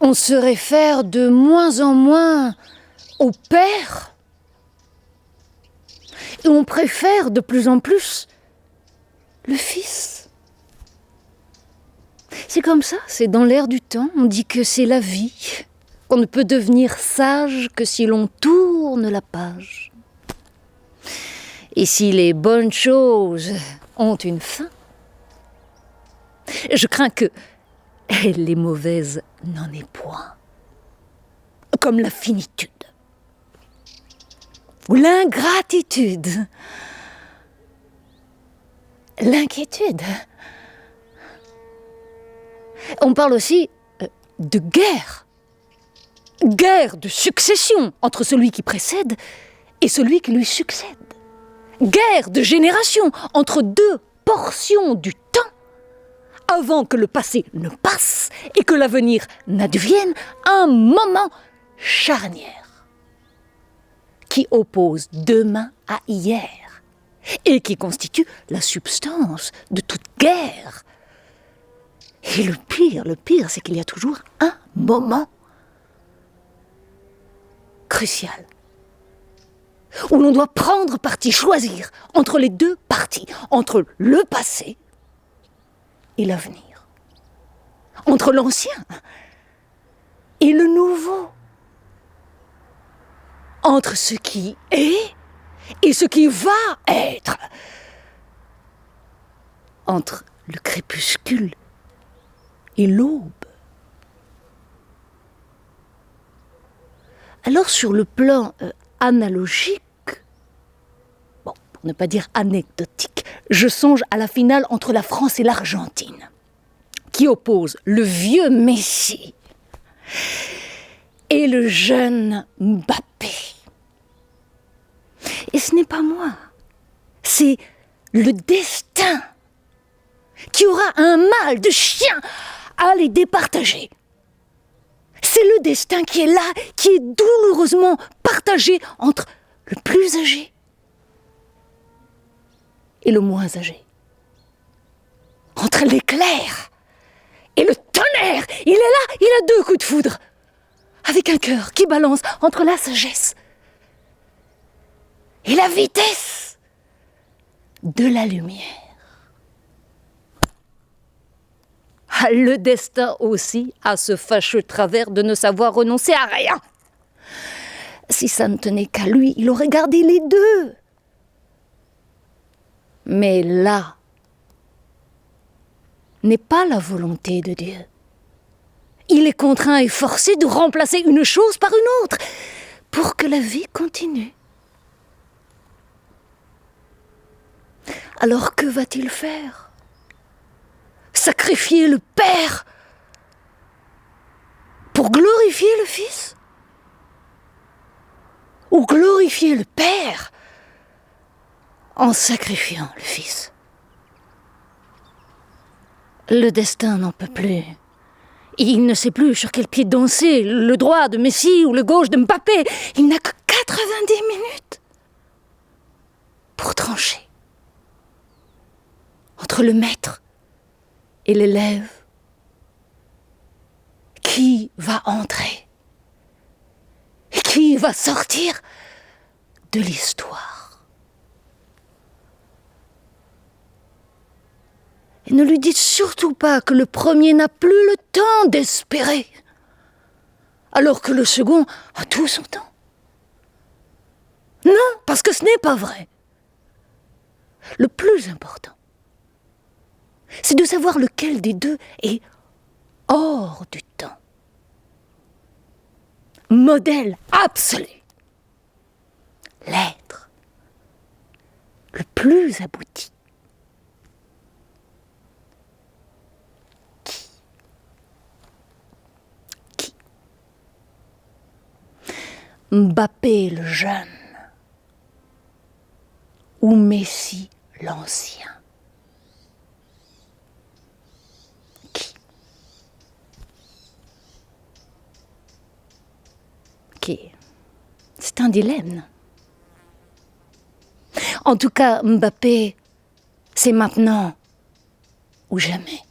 On se réfère de moins en moins au père et on préfère de plus en plus le fils. C'est comme ça, c'est dans l'air du temps. On dit que c'est la vie, qu'on ne peut devenir sage que si l'on tourne la page. Et si les bonnes choses ont une fin, je crains que les mauvaises n'en aient point. Comme la finitude ou l'ingratitude, l'inquiétude. On parle aussi de guerre. Guerre de succession entre celui qui précède et celui qui lui succède. Guerre de génération entre deux portions du temps avant que le passé ne passe et que l'avenir n'advienne, un moment charnière qui oppose demain à hier et qui constitue la substance de toute guerre. Et le pire, c'est qu'il y a toujours un moment crucial où l'on doit prendre parti, choisir entre les deux parties, entre le passé et l'avenir, entre l'ancien et le nouveau, entre ce qui est et ce qui va être, entre le crépuscule et l'aube. Alors sur le plan analogique, pour ne pas dire anecdotique, je songe à la finale entre la France et l'Argentine, qui oppose le vieux Messi et le jeune Mbappé. Et ce n'est pas moi, c'est le destin qui aura un mal de chien à les départager. C'est le destin qui est là, qui est douloureusement partagé entre le plus âgé et le moins âgé. Entre l'éclair et le tonnerre. Il est là, il a deux coups de foudre. Avec un cœur qui balance entre la sagesse et la vitesse de la lumière. Le destin aussi a ce fâcheux travers de ne savoir renoncer à rien. Si ça ne tenait qu'à lui, il aurait gardé les deux. Mais là n'est pas la volonté de Dieu. Il est contraint et forcé de remplacer une chose par une autre pour que la vie continue. Alors que va-t-il faire ? Sacrifier le Père pour glorifier le Fils ? Ou glorifier le Père en sacrifiant le Fils ? Le destin n'en peut plus. Il ne sait plus sur quel pied danser, le droit de Messi ou le gauche de Mbappé. Il n'a que 90 minutes pour trancher entre le maître et l'élève. Qui va entrer et qui va sortir de l'histoire? Et ne lui dites surtout pas que le premier n'a plus le temps d'espérer, alors que le second a tout son temps. Non, parce que ce n'est pas vrai. Le plus important, c'est de savoir lequel des deux est hors du temps. Modèle absolu. L'être le plus abouti. Qui Mbappé le jeune ou Messi l'ancien? C'est un dilemme. En tout cas, Mbappé, c'est maintenant ou jamais.